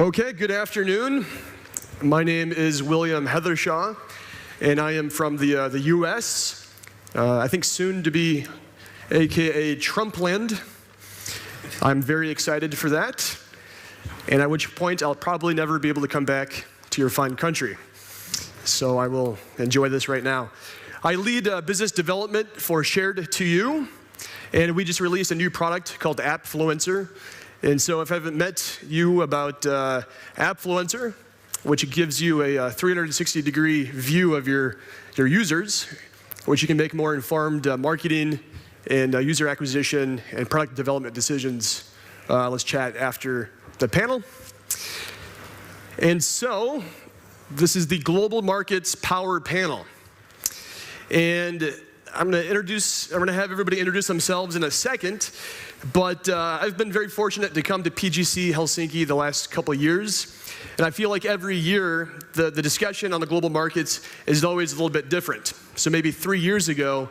Okay, good afternoon. My name is William Heathershaw, and I am from the U.S., I think soon to be AKA Trumpland. I'm very excited for that, and at which point I'll probably never be able to come back to your fine country. So I will enjoy this right now. I lead business development for Shared2You, and we just released a new product called Appfluencer. And so if I haven't met you about Appfluencer, which gives you a 360-degree view of your users, which you can make more informed marketing and user acquisition and product development decisions. Let's chat after the panel. And so this is the Global Markets Power Panel. And I'm going to have everybody introduce themselves in a second, but I've been very fortunate to come to PGC Helsinki the last couple of years, and I feel like every year the discussion on the global markets is always a little bit different. So maybe 3 years ago,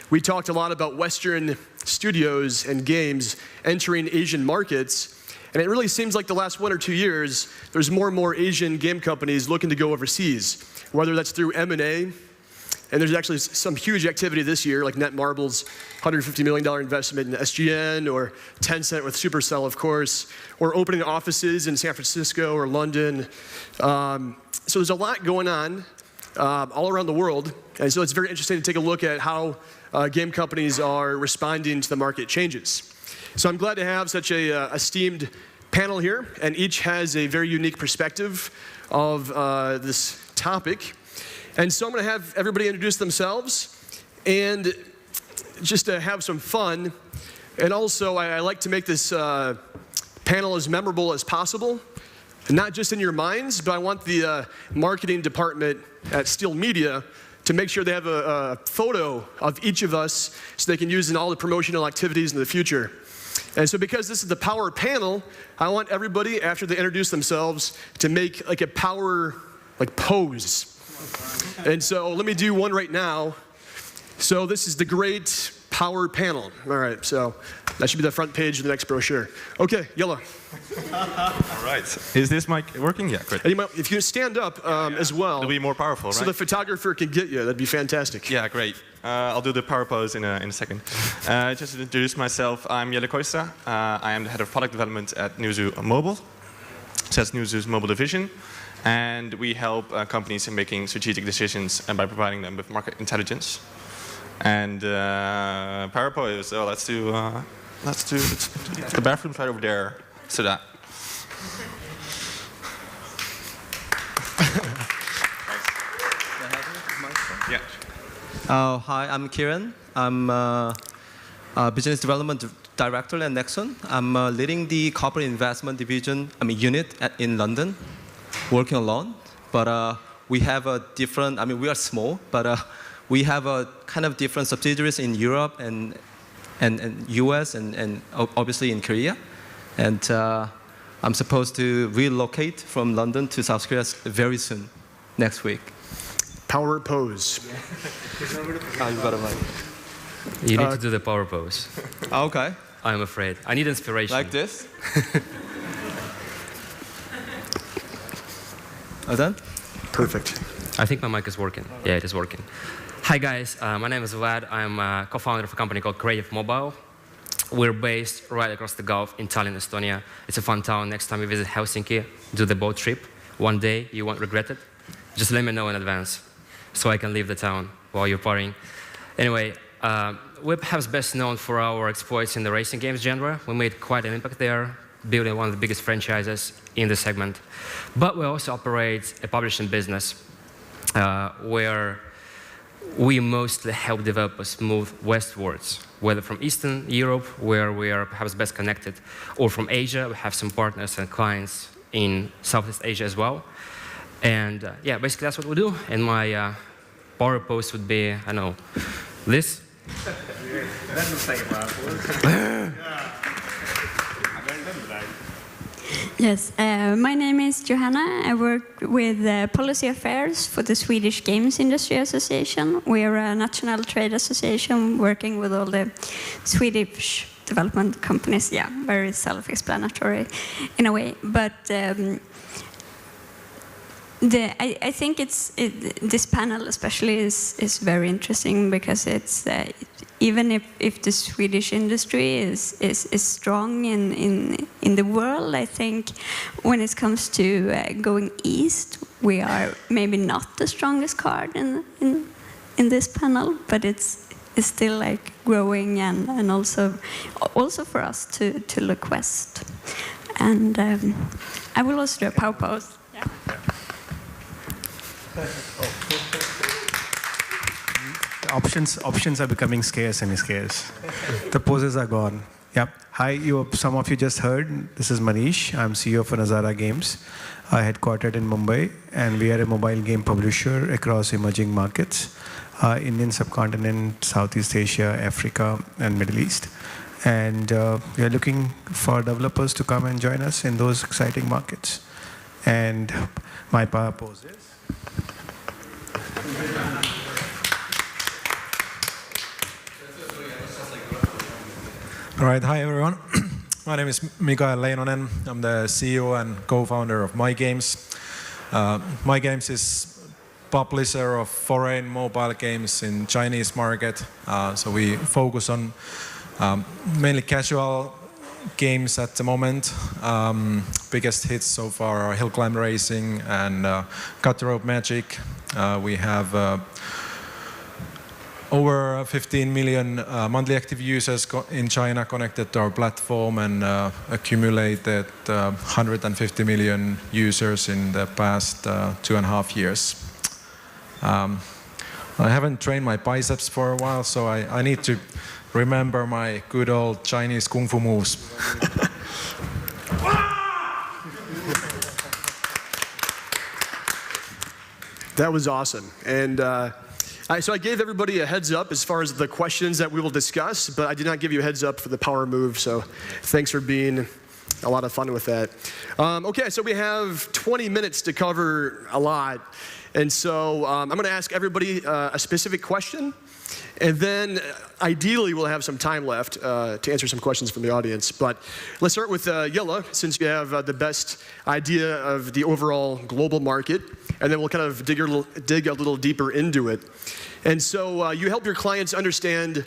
we talked a lot about Western studios and games entering Asian markets, and it really seems like the last 1 or 2 years, there's more and more Asian game companies looking to go overseas, whether that's through M&A. And there's actually some huge activity this year, like Netmarble's $150 million investment in SGN, or Tencent with Supercell, of course, or opening offices in San Francisco or London. So there's a lot going on all around the world. And so it's very interesting to take a look at how game companies are responding to the market changes. So I'm glad to have such a esteemed panel here, and each has a very unique perspective of this topic. And so I'm going to have everybody introduce themselves, and just to have some fun. And also, I like to make this panel as memorable as possible, not just in your minds, but I want the marketing department at Steel Media to make sure they have a photo of each of us so they can use in all the promotional activities in the future. And so because this is the power panel, I want everybody, after they introduce themselves, to make like a power pose. And so let me do one right now. So this is the great power panel. All right, so that should be the front page of the next brochure. Okay, yellow. All right. Is this mic working? Yeah, great. And if you stand up as well. It'll be more powerful, right? So the photographer can get you. That'd be fantastic. Yeah, great. I'll do the power pose in a second. Just to introduce myself, I'm Jelle Koistra. I am the head of product development at Newzoo Mobile. So that's Newzoo's mobile division. And we help companies in making strategic decisions and by providing them with market intelligence. And power pose. So let's do the bathroom's right over there. So that. Yeah. Hi, I'm Kieran. I'm business development director at Nexon. I'm leading the corporate investment division, unit in London. Working alone, but we have a different, we are small, but we have a kind of different subsidiaries in Europe and US and obviously in Korea. And I'm supposed to relocate from London to South Korea very soon, next week. Power pose. Oh, you got a mic. You need to do the power pose. Okay. I'm afraid. I need inspiration. Like this? All done? Perfect. I think my mic is working. Yeah, it is working. Hi guys, my name is Vlad. I'm a co-founder of a company called Creative Mobile. We're based right across the Gulf in Tallinn, Estonia. It's a fun town. Next time you visit Helsinki, do the boat trip. One day you won't regret it. Just let me know in advance so I can leave the town while you're partying. Anyway, we're perhaps best known for our exploits in the racing games genre. We made quite an impact there, building one of the biggest franchises in the segment. But we also operate a publishing business where we mostly help developers move westwards, whether from Eastern Europe, where we are perhaps best connected, or from Asia. We have some partners and clients in Southeast Asia as well. And yeah, basically that's what we do. And my power pose would be, I don't know, this. Yes, my name is Johanna. I work with policy affairs for the Swedish Games Industry Association. We are a national trade association working with all the Swedish development companies. Yeah, very self-explanatory in a way. But I think this panel especially is very interesting because it's even if the Swedish industry is strong in the world, I think when it comes to going east, we are maybe not the strongest card in this panel, but it's still like growing and also for us to look west. And I will also do a power pose. Yeah. Options are becoming scarce and scarce. The poses are gone. Yep. Hi, some of you just heard. This is Manish. I'm CEO for Nazara Games, headquartered in Mumbai, and we are a mobile game publisher across emerging markets, Indian subcontinent, Southeast Asia, Africa, and Middle East. And we are looking for developers to come and join us in those exciting markets. And my power pose is. All right, hi everyone. My name is Mikael Leinonen. I'm the CEO and co-founder of MyGamez. MyGamez is publisher of foreign mobile games in Chinese market. So we focus on mainly casual games at the moment. Biggest hits so far are Hill Climb Racing and Cutthroat Magic. We have over 15 million monthly active users in China connected to our platform and accumulated 150 million users in the past 2.5 years. I haven't trained my biceps for a while, so I need to remember my good old Chinese kung fu moves. That was awesome. And so I gave everybody a heads up as far as the questions that we will discuss, but I did not give you a heads up for the power move, so thanks for being a lot of fun with that. Okay, so we have 20 minutes to cover a lot. And so I'm going to ask everybody a specific question, and then ideally we'll have some time left to answer some questions from the audience. But let's start with Jelle, since you have the best idea of the overall global market, and then we'll kind of dig a little deeper into it. And so you help your clients understand,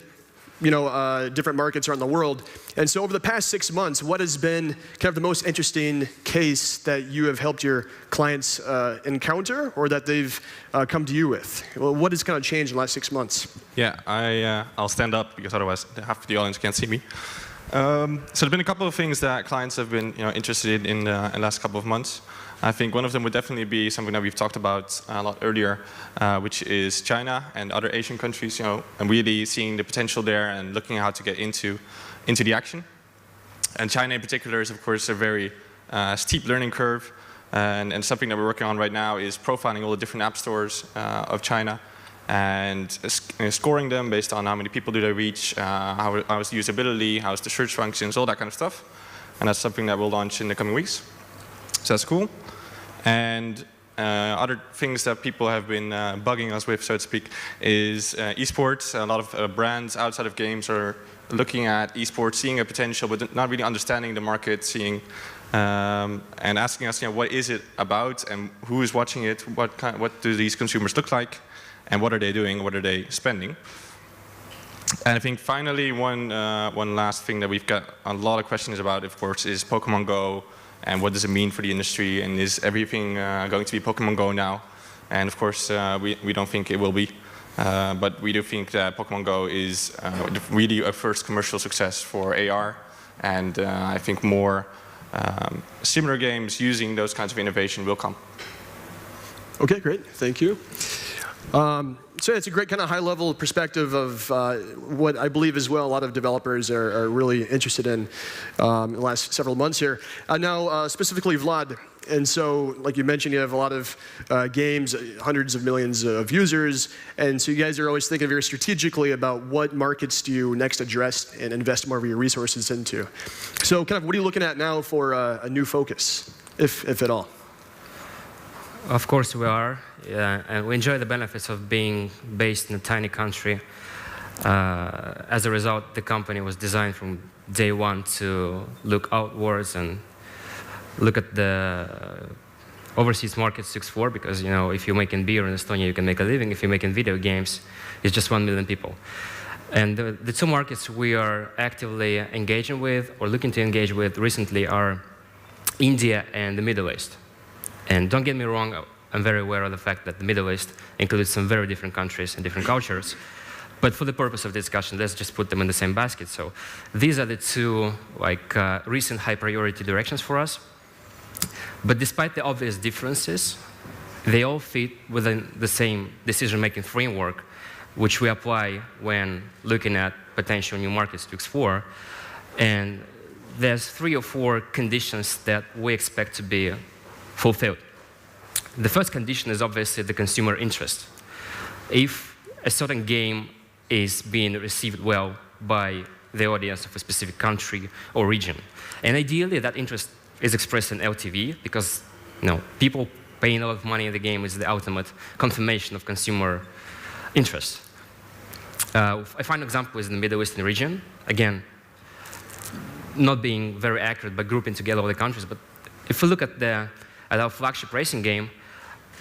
different markets around the world. And so over the past 6 months, what has been kind of the most interesting case that you have helped your clients encounter, or that they've come to you with? Well, what has kind of changed in the last 6 months? Yeah, I'll stand up because otherwise half the audience can't see me. So there's been a couple of things that clients have been interested in the last couple of months. I think one of them would definitely be something that we've talked about a lot earlier, which is China and other Asian countries, and really seeing the potential there and looking at how to get into the action. And China in particular is, of course, a very steep learning curve, and something that we're working on right now is profiling all the different app stores of China and scoring them based on how many people do they reach, how is the usability, how is the search functions, all that kind of stuff. And that's something that we'll launch in the coming weeks. So that's cool. And other things that people have been bugging us with, so to speak, is esports. A lot of brands outside of games are looking at esports, seeing a potential, but not really understanding the market, and asking us, what is it about, and who is watching it, what do these consumers look like, and what are they doing, what are they spending. And I think finally, one last thing that we've got a lot of questions about, of course, is Pokemon Go. And what does it mean for the industry? And is everything going to be Pokemon Go now? And of course, we don't think it will be. But we do think that Pokemon Go is really a first commercial success for AR. And I think more similar games using those kinds of innovation will come. Okay, great. Thank you. So it's a great kind of high-level perspective of what I believe as well a lot of developers are really interested in the last several months here. Now, specifically Vlad, and so like you mentioned, you have a lot of games, hundreds of millions of users, and so you guys are always thinking very strategically about what markets do you next address and invest more of your resources into. So kind of what are you looking at now for a new focus, if at all? Of course we are, and we enjoy the benefits of being based in a tiny country. As a result, the company was designed from day one to look outwards and look at the overseas markets to explore, because if you're making beer in Estonia, you can make a living. If you're making video games, it's just 1 million people. And the two markets we are actively engaging with or looking to engage with recently are India and the Middle East. And don't get me wrong, I'm very aware of the fact that the Middle East includes some very different countries and different cultures. But for the purpose of the discussion, let's just put them in the same basket. So these are the two recent high priority directions for us. But despite the obvious differences, they all fit within the same decision-making framework, which we apply when looking at potential new markets to explore. And there's 3 or 4 conditions that we expect to be fulfilled. The first condition is obviously the consumer interest. If a certain game is being received well by the audience of a specific country or region, and ideally that interest is expressed in LTV, because people paying a lot of money in the game is the ultimate confirmation of consumer interest. A final example is in the Middle Eastern region. Again, not being very accurate by grouping together all the countries, but if we look at our flagship racing game,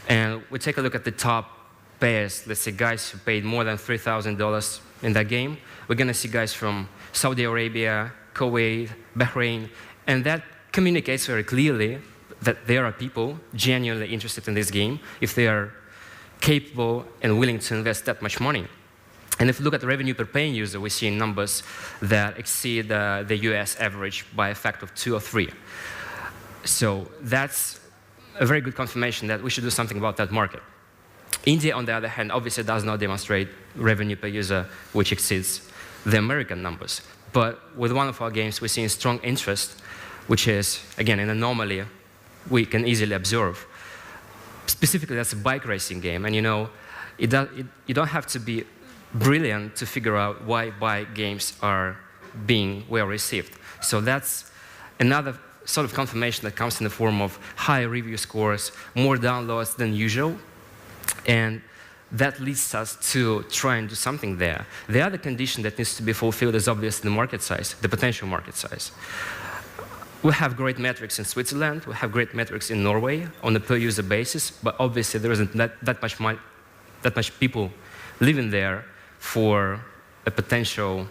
and we take a look at the top players, let's say guys who paid more than $3,000 in that game, we're going to see guys from Saudi Arabia, Kuwait, Bahrain, and that communicates very clearly that there are people genuinely interested in this game if they are capable and willing to invest that much money. And if you look at the revenue per paying user, we see numbers that exceed the US average by a factor of 2 or 3. So that's a very good confirmation that we should do something about that market. India, on the other hand, obviously does not demonstrate revenue per user which exceeds the American numbers. But with one of our games, we're seeing strong interest, which is, again, an anomaly we can easily observe. Specifically, that's a bike racing game. And you don't have to be brilliant to figure out why bike games are being well received. So that's another sort of confirmation that comes in the form of high review scores, more downloads than usual, and that leads us to try and do something there. The other condition that needs to be fulfilled is obviously the market size, the potential market size. We have great metrics in Switzerland, we have great metrics in Norway on a per user basis, but obviously there isn't that much people living there for a potential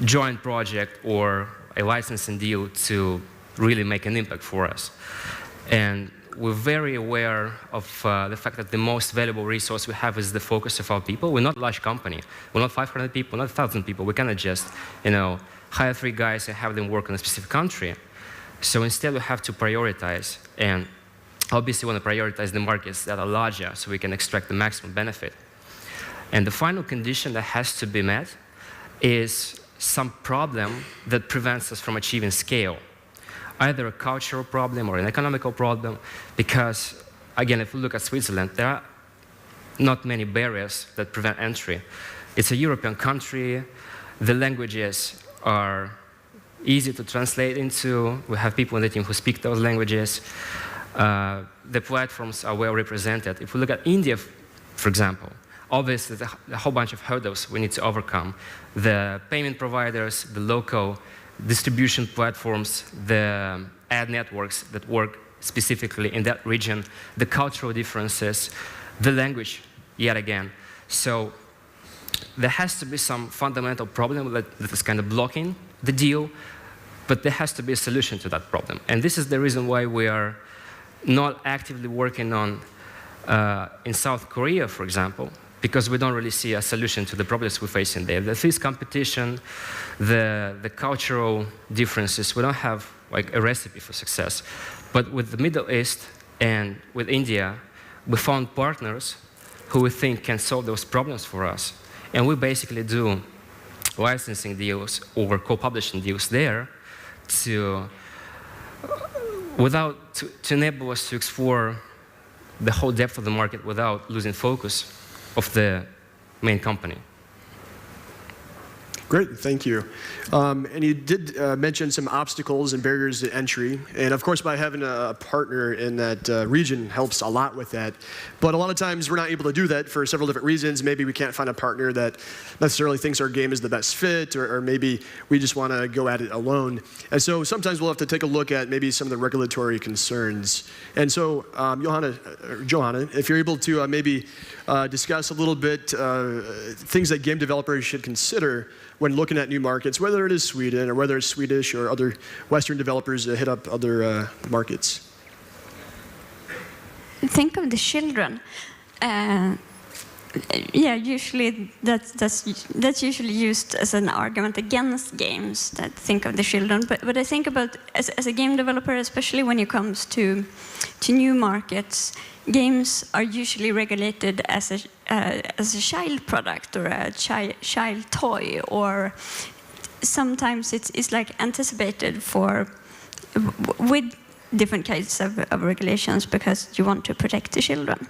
joint project or a licensing deal to really make an impact for us. And we're very aware of the fact that the most valuable resource we have is the focus of our people. We're not a large company. We're not 500 people, not 1,000 people. We cannot just, hire 3 guys and have them work in a specific country. So instead, we have to prioritize. And obviously, we want to prioritize the markets that are larger so we can extract the maximum benefit. And the final condition that has to be met is some problem that prevents us from achieving scale. Either a cultural problem or an economical problem, because, again, if we look at Switzerland, there are not many barriers that prevent entry. It's a European country. The languages are easy to translate into. We have people in the team who speak those languages. The platforms are well represented. If we look at India, for example, obviously there's a whole bunch of hurdles we need to overcome. The payment providers, the local distribution platforms, the ad networks that work specifically in that region, the cultural differences, the language, yet again. So there has to be some fundamental problem that is kind of blocking the deal, but there has to be a solution to that problem. And this is the reason why we are not actively working on, in South Korea, for example, because we don't really see a solution to the problems we're facing there. The fierce competition, the cultural differences, we don't have a recipe for success. But with the Middle East and with India, we found partners who we think can solve those problems for us. And we basically do licensing deals or co-publishing deals there to enable us to explore the whole depth of the market without losing focus of the main company. Great, thank you. And you did mention some obstacles and barriers to entry. And of course, by having a partner in that region helps a lot with that. But a lot of times we're not able to do that for several different reasons. Maybe we can't find a partner that necessarily thinks our game is the best fit, or maybe we just want to go at it alone. And so sometimes we'll have to take a look at maybe some of the regulatory concerns. And so, Johanna, if you're able to maybe discuss a little bit things that game developers should consider when looking at new markets, whether it is Sweden or whether it's Swedish or other Western developers that hit up other markets. Think of the children. Yeah, usually that's usually used as an argument against games, that think of the children. But I think about as a game developer, especially when it comes to new markets, games are usually regulated as a child product or a child toy, or sometimes it's like anticipated for with different kinds of regulations because you want to protect the children.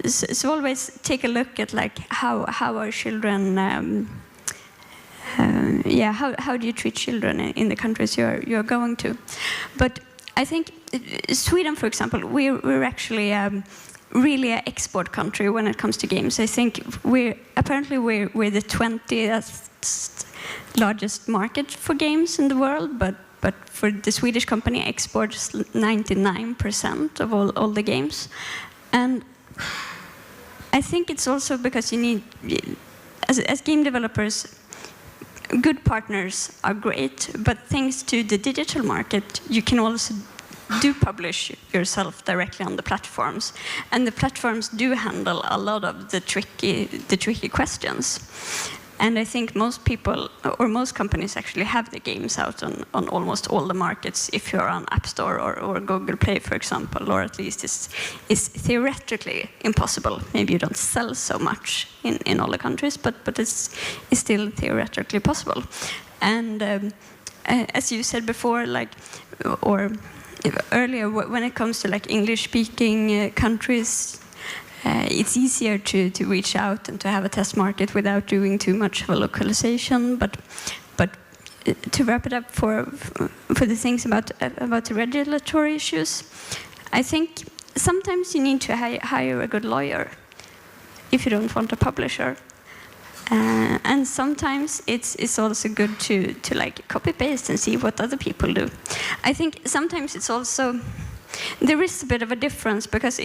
So always take a look at like how are children. How do you treat children in the countries you're going to? But I think Sweden, for example, we're actually really an export country when it comes to games. I think we're the 20th largest market for games in the world, but for the Swedish company, exports 99% of all the games. And I think it's also because you need, as game developers, good partners are great, but thanks to the digital market, you can also do publish yourself directly on the platforms, and the platforms do handle a lot of the tricky questions. And I think most people, or most companies actually have the games out on almost all the markets, if you're on App Store or Google Play, for example, or at least it's theoretically impossible. Maybe you don't sell so much in all the countries, but it's still theoretically possible. And as you said before, or earlier, when it comes to like English-speaking countries, it's easier to reach out and to have a test market without doing too much of a localization. But to wrap it up for the things about the regulatory issues, I think sometimes you need to hire a good lawyer if you don't want a publisher. And sometimes it's also good to like copy paste and see what other people do. I think sometimes it's also, there is a bit of a difference because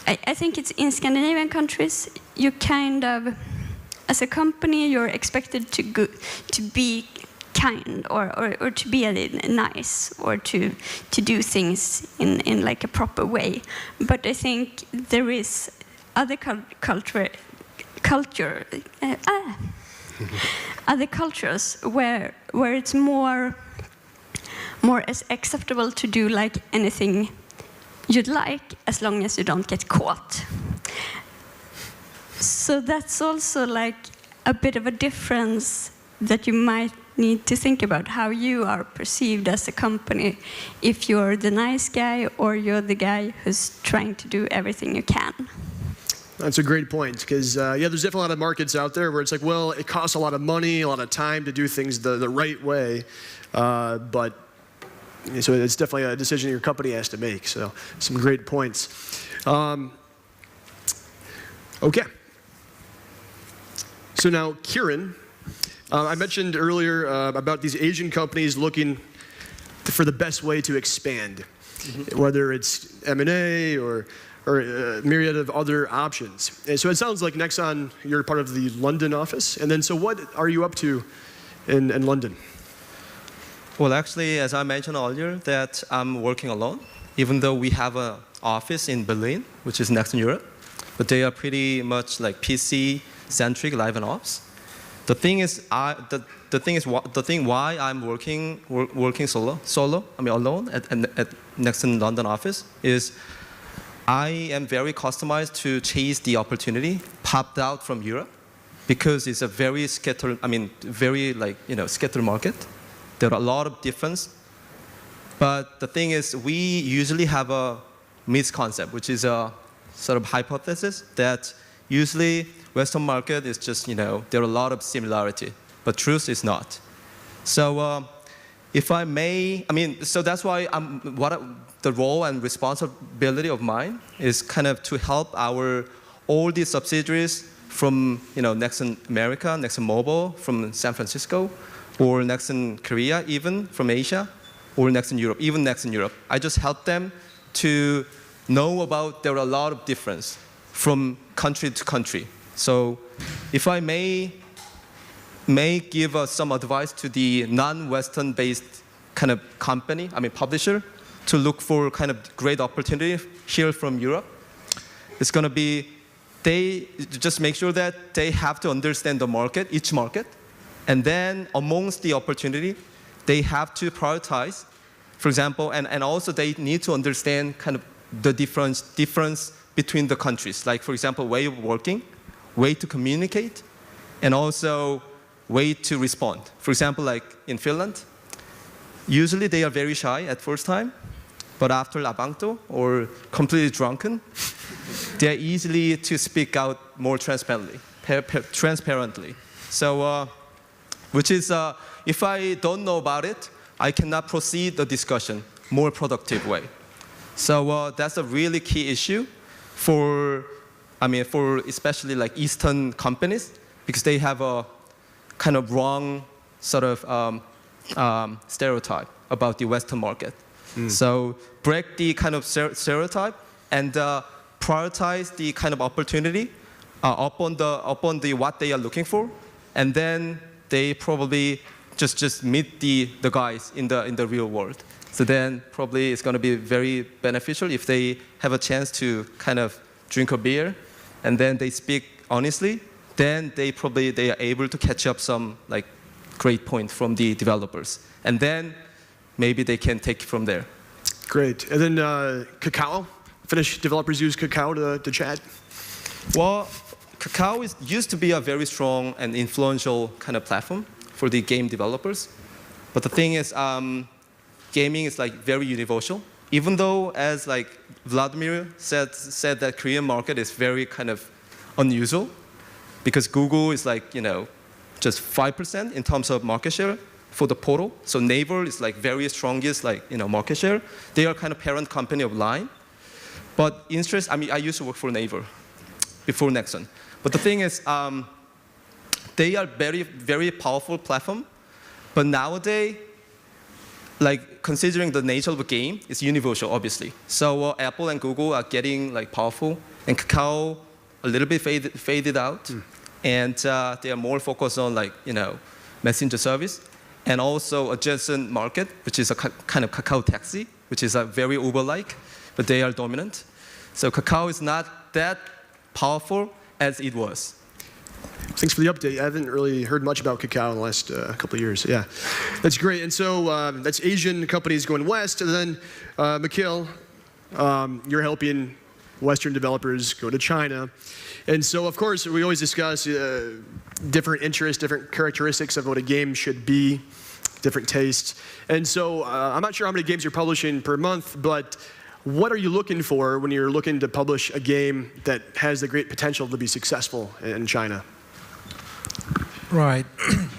I think it's in Scandinavian countries, you kind of, as a company, you're expected to be kind or to be nice or to do things in like a proper way. But I think there is other other cultures where it's more as acceptable to do like anything you'd like, as long as you don't get caught. So that's also like a bit of a difference that you might need to think about, how you are perceived as a company, if you're the nice guy or you're the guy who's trying to do everything you can. That's a great point, because there's definitely a lot of markets out there where it's like, well, it costs a lot of money, a lot of time to do things the right way, but so it's definitely a decision your company has to make. So some great points. Okay. So now, Kieran, I mentioned earlier about these Asian companies looking for the best way to expand, whether it's M&A or a myriad of other options. And so it sounds like Nexon, you're part of the London office. And then, so what are you up to in London? Well, actually, as I mentioned earlier, that I'm working alone, even though we have an office in Berlin, which is Nexon Europe, but they are pretty much like PC-centric live and ops. The thing is, the thing why I'm working alone at Nexon London office is I am very customized to chase the opportunity popped out from Europe, because it's a very scattered, scattered market. There are a lot of difference, but the thing is, we usually have a misconcept, which is a sort of hypothesis that usually Western market is just, there are a lot of similarity. but truth is not. So if I may, so that's why the role and responsibility of mine is kind of to help all these subsidiaries from Nexon America, Nexon Mobile from San Francisco, or Nexon Korea, even from Asia, or Nexon Europe, even Nexon Europe. I just help them to know about there are a lot of difference from country to country. So if I may give some advice to the non-Western based kind of company, publisher, to look for kind of great opportunity here from Europe, it's going to be they just make sure that they have to understand the market, each market, and then amongst the opportunity, they have to prioritize, for example, and also they need to understand kind of the difference between the countries, like for example, way of working, way to communicate, and also way to respond. For example, like in Finland, usually they are very shy at first time, but after Labanto or completely drunken, they are easily to speak out more transparently. So, which is, if I don't know about it, I cannot proceed the discussion more productive way. So that's a really key issue for especially like Eastern companies, because they have a kind of wrong sort of stereotype about the Western market. So break the kind of stereotype and prioritize the kind of opportunity upon the what they are looking for, and then they probably just meet the guys in the real world. So then probably it's going to be very beneficial if they have a chance to kind of drink a beer, and then they speak honestly. Then they are able to catch up some like great point from the developers, and then maybe they can take it from there. Great. And then Kakao. Finnish developers use Kakao to chat. Well, Kakao used to be a very strong and influential kind of platform for the game developers. But the thing is, gaming is like very universal. Even though, as like Vladimir said that Korean market is very kind of unusual, because Google is like just 5% in terms of market share for the portal. So Naver is like very strongest market share. They are kind of parent company of Line. But interest, I used to work for Naver before Nexon. But the thing is, they are very, very powerful platform. But nowadays, like considering the nature of the game, it's universal, obviously. So Apple and Google are getting like powerful, and Kakao a little bit faded out, and they are more focused on messenger service, and also adjacent market, which is a kind of Kakao taxi, which is very Uber-like, but they are dominant. So Kakao is not that powerful as it was. Thanks for the update. I haven't really heard much about Kakao in the last couple of years. Yeah, that's great. And so that's Asian companies going west. And then, Mikhail, you're helping Western developers go to China. And so, of course, we always discuss different interests, different characteristics of what a game should be, different tastes. And so I'm not sure how many games you're publishing per month, but what are you looking for when you're looking to publish a game that has the great potential to be successful in China? Right,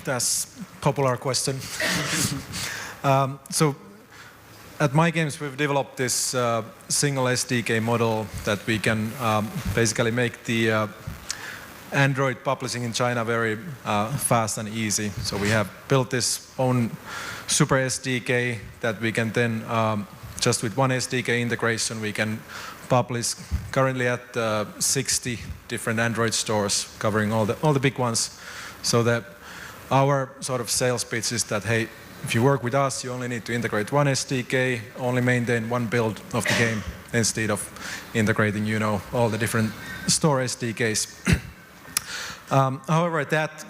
that's a popular question. So at MyGamez, we've developed this single SDK model that we can basically make the Android publishing in China very fast and easy. So we have built this own super SDK that we can then, just with one SDK integration, we can publish currently at 60 different Android stores, covering all the big ones. So that our sort of sales pitch is that, hey, if you work with us, you only need to integrate one SDK, only maintain one build of the game, instead of integrating, all the different store SDKs. However, that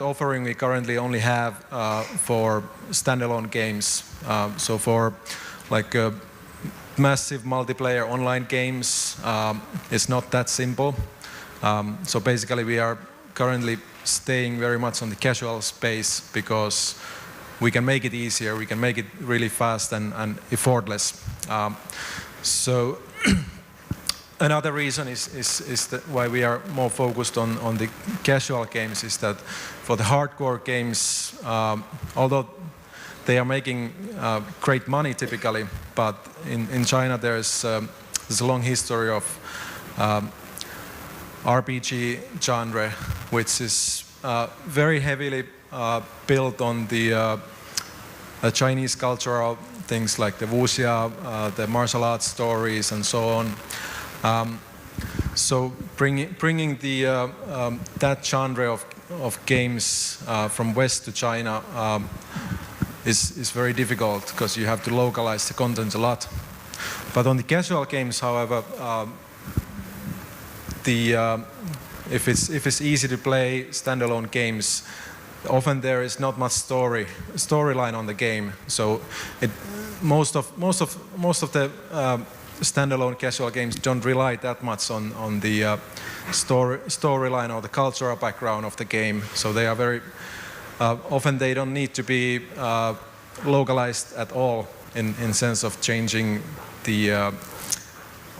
offering we currently only have for standalone games. So for like massive multiplayer online games, it's not that simple. So basically, we are currently staying very much on the casual space because we can make it easier, we can make it really fast and effortless. So another reason is that why we are more focused on the casual games is that for the hardcore games, although they are making great money typically, but in China there's a long history of RPG genre, which is very heavily built on the Chinese cultural things like the wuxia, the martial arts stories, and so on. So bringing the that genre of games from West to China is very difficult because you have to localize the content a lot. But on the casual games, however, if it's easy to play standalone games, often there is not much storyline on the game. So most of the standalone casual games don't rely that much on the storyline or the cultural background of the game. So they are very often they don't need to be localized at all in sense of changing the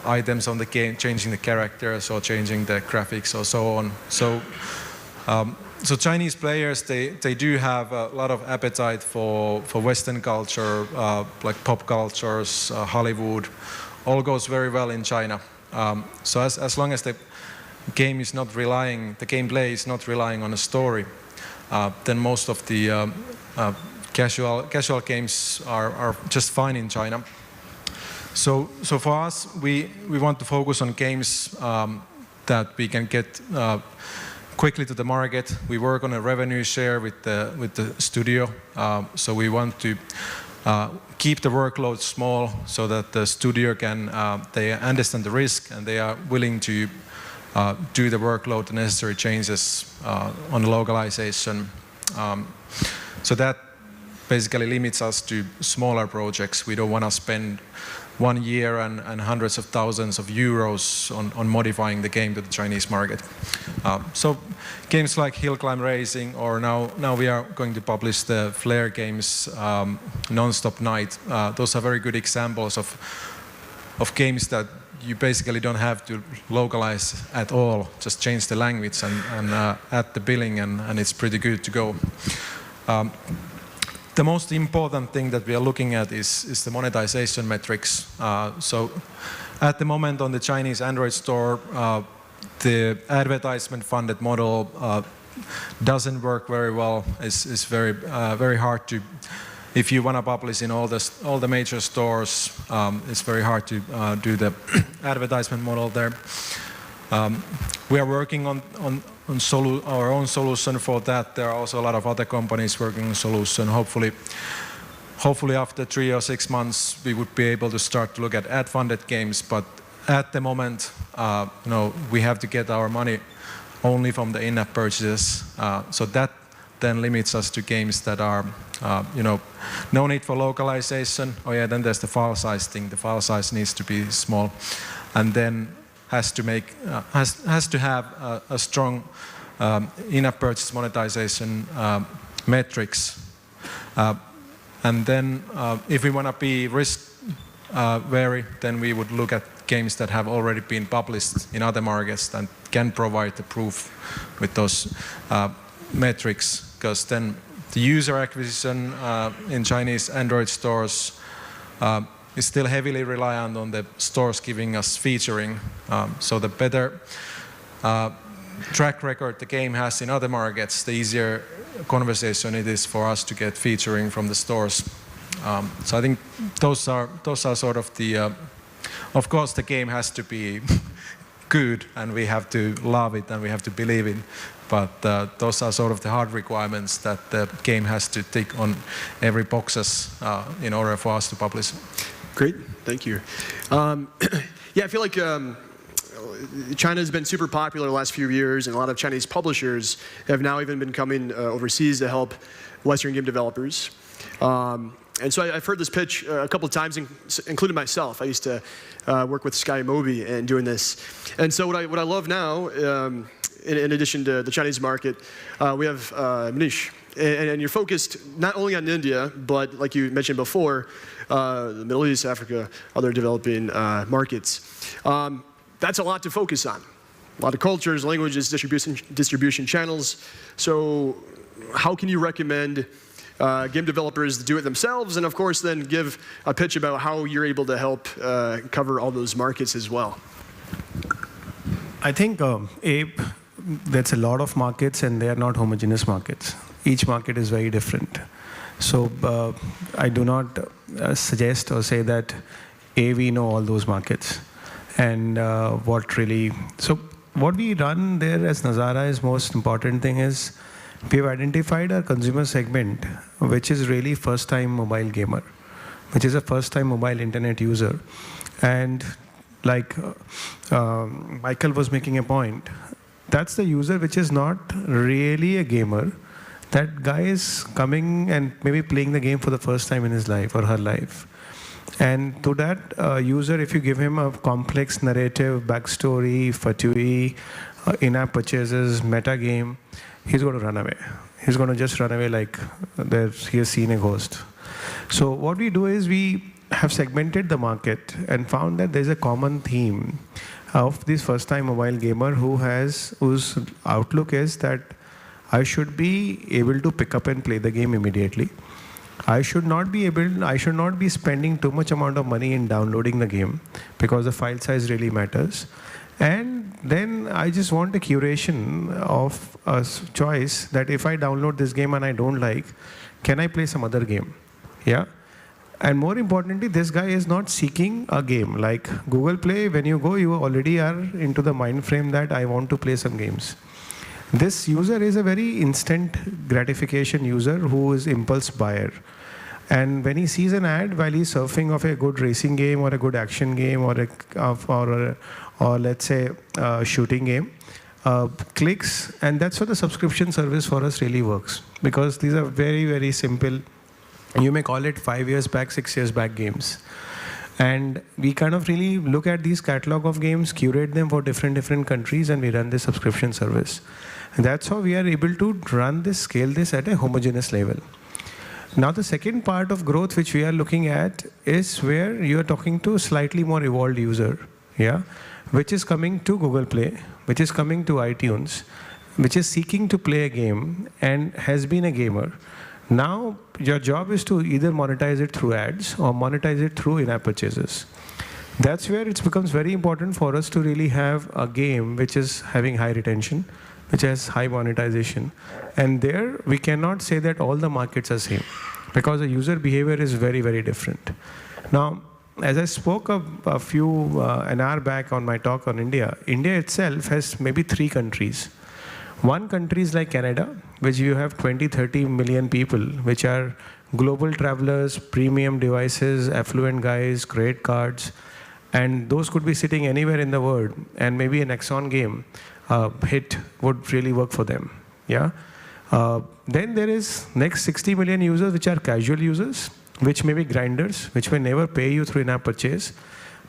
items on the game, changing the characters or changing the graphics or so on. So Chinese players, they do have a lot of appetite for Western culture, like pop cultures, Hollywood. All goes very well in China. So as long as the game is not relying, the gameplay is not relying on a story, then most of the casual games are just fine in China. So for us, we want to focus on games that we can get quickly to the market. We work on a revenue share with the studio. So we want to keep the workload small so that the studio can they understand the risk and they are willing to do the workload, the necessary changes on the localization. So that basically limits us to smaller projects. We don't want to spend 1 year and hundreds of thousands of euros on modifying the game to the Chinese market. So games like Hill Climb Racing, or now we are going to publish the Flare games, Non-Stop Night. Those are very good examples of games that you basically don't have to localize at all. Just change the language and add the billing, and it's pretty good to go. The most important thing that we are looking at is the monetization metrics. So at the moment on the Chinese Android store, the advertisement-funded model doesn't work very well. It's very hard to, if you want to publish in all the major stores, it's very hard to do the advertisement model there. We are working on our own solution for that. There are also a lot of other companies working on a solution. Hopefully after 3 or 6 months, we would be able to start to look at ad-funded games. But at the moment, we have to get our money only from the in-app purchases. So that then limits us to games that are, no need for localization. Oh yeah, then there's the file size thing. The file size needs to be small, and then has to have a strong in-app purchase monetization metrics. And then if we want to be risk wary, then we would look at games that have already been published in other markets and can provide the proof with those metrics, because then the user acquisition in Chinese Android stores is still heavily reliant on the stores giving us featuring. So the better track record the game has in other markets, the easier conversation it is for us to get featuring from the stores. So I think those are sort of the. Of course, the game has to be good, and we have to love it, and we have to believe in. But those are sort of the hard requirements that the game has to tick on every boxes in order for us to publish. Great, thank you. Yeah, I feel like China has been super popular the last few years, and a lot of Chinese publishers have now even been coming overseas to help Western game developers. And so I've heard this pitch a couple of times, including myself. I used to work with Sky Mobi and doing this. And so what I love now, in addition to the Chinese market, we have Manish. And you're focused not only on India, but like you mentioned before, the Middle East, Africa, other developing markets. that's a lot to focus on. A lot of cultures, languages, distribution channels. So how can you recommend game developers do it themselves, and of course then give a pitch about how you're able to help cover all those markets as well? I think, Abe, there's a lot of markets and they are not homogeneous markets. Each market is very different. So I do not suggest or say that we know all those markets. And so what we run there as Nazara is most important thing is we have identified our consumer segment, which is really first-time mobile gamer, which is a first-time mobile internet user. And like Michael was making a point, that's the user which is not really a gamer. That guy is coming and maybe playing the game for the first time in his life or her life. And to that user, if you give him a complex narrative, backstory, fatui, in-app purchases, meta game, he's going to run away. He's going to just run away like he has seen a ghost. So what we do is we have segmented the market and found that there's a common theme of this first-time mobile gamer whose outlook is that I should be able to pick up and play the game immediately. I should not be spending too much amount of money in downloading the game because the file size really matters. And then I just want a curation of a choice that if I download this game and I don't like, can I play some other game? Yeah. And more importantly, this guy is not seeking a game. Like Google Play, when you go, you already are into the mind frame that I want to play some games. This user is a very instant gratification user who is impulse buyer. And when he sees an ad while he's surfing of a good racing game or a good action game or let's say a shooting game, clicks, and that's where the subscription service for us really works. Because these are very, very simple. You may call it 5 years back, 6 years back games. And we kind of really look at these catalog of games, curate them for different countries, and we run this subscription service. And that's how we are able to scale this at a homogeneous level. Now the second part of growth which we are looking at is where you are talking to a slightly more evolved user, yeah, which is coming to Google Play, which is coming to iTunes, which is seeking to play a game and has been a gamer. Now your job is to either monetize it through ads or monetize it through in-app purchases. That's where it becomes very important for us to really have a game which is having high retention, which has high monetization. And there we cannot say that all the markets are same because the user behavior is very, very different. Now, as I spoke an hour back on my talk on India, India itself has maybe 3 countries. One country is like Canada, which you have 20-30 million people, which are global travelers, premium devices, affluent guys, credit cards, and those could be sitting anywhere in the world, and maybe a Nexon game hit would really work for them. Yeah. Then there is next 60 million users, which are casual users, which may be grinders, which may never pay you through in-app purchase,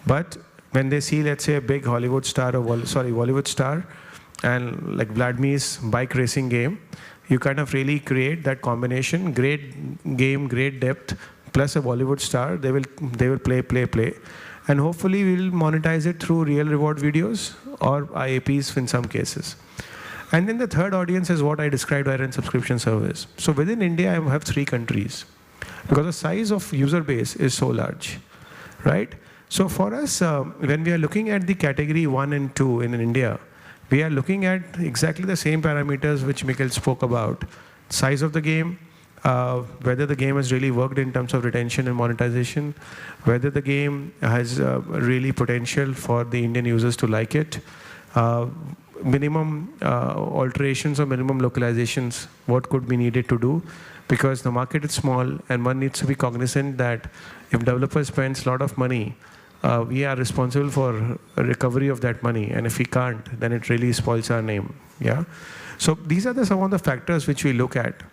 but when they see, let's say, a big Hollywood star Bollywood star, and like Vladimir's bike racing game, you kind of really create that combination, great game, great depth, plus a Bollywood star. They will play, and hopefully we'll monetize it through real reward videos or IAPs in some cases. And then the third audience is what I described earlier in subscription service. So within India, I have 3 countries because the size of user base is so large, right? So for us, when we are looking at the category 1 and 2 in India, we are looking at exactly the same parameters which Mikhail spoke about. Size of the game, whether the game has really worked in terms of retention and monetization, whether the game has really potential for the Indian users to like it, minimum alterations or minimum localizations, what could be needed to do, because the market is small and one needs to be cognizant that if developer spends a lot of money, we are responsible for recovery of that money, and if we can't, then it really spoils our name. Yeah. So these are some of the factors which we look at.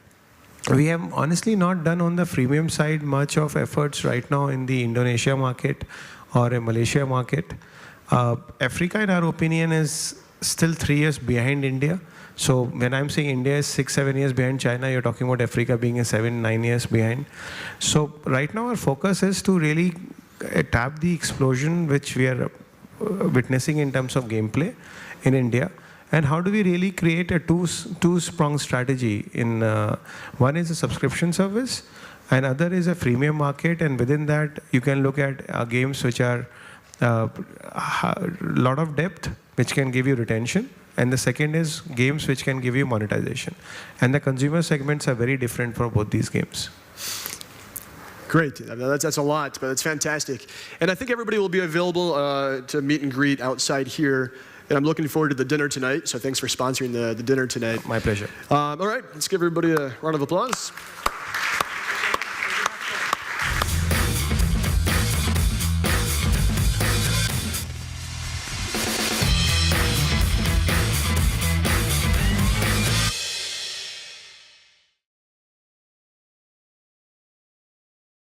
We have honestly not done on the freemium side much of efforts right now in the Indonesia market or a Malaysia market. Africa, in our opinion, is still 3 years behind India. So when I'm saying India is 6-7 years behind China, you're talking about Africa being a 7-9 years behind. So right now our focus is to really tap the explosion which we are witnessing in terms of gameplay in India? And how do we really create a two-pronged strategy? One is a subscription service, and other is a freemium market, and within that you can look at games which are a lot of depth, which can give you retention, and the second is games which can give you monetization. And the consumer segments are very different for both these games. Great. That's a lot, but it's fantastic. And I think everybody will be available to meet and greet outside here. And I'm looking forward to the dinner tonight, so thanks for sponsoring the dinner tonight. My pleasure. All right, let's give everybody a round of applause.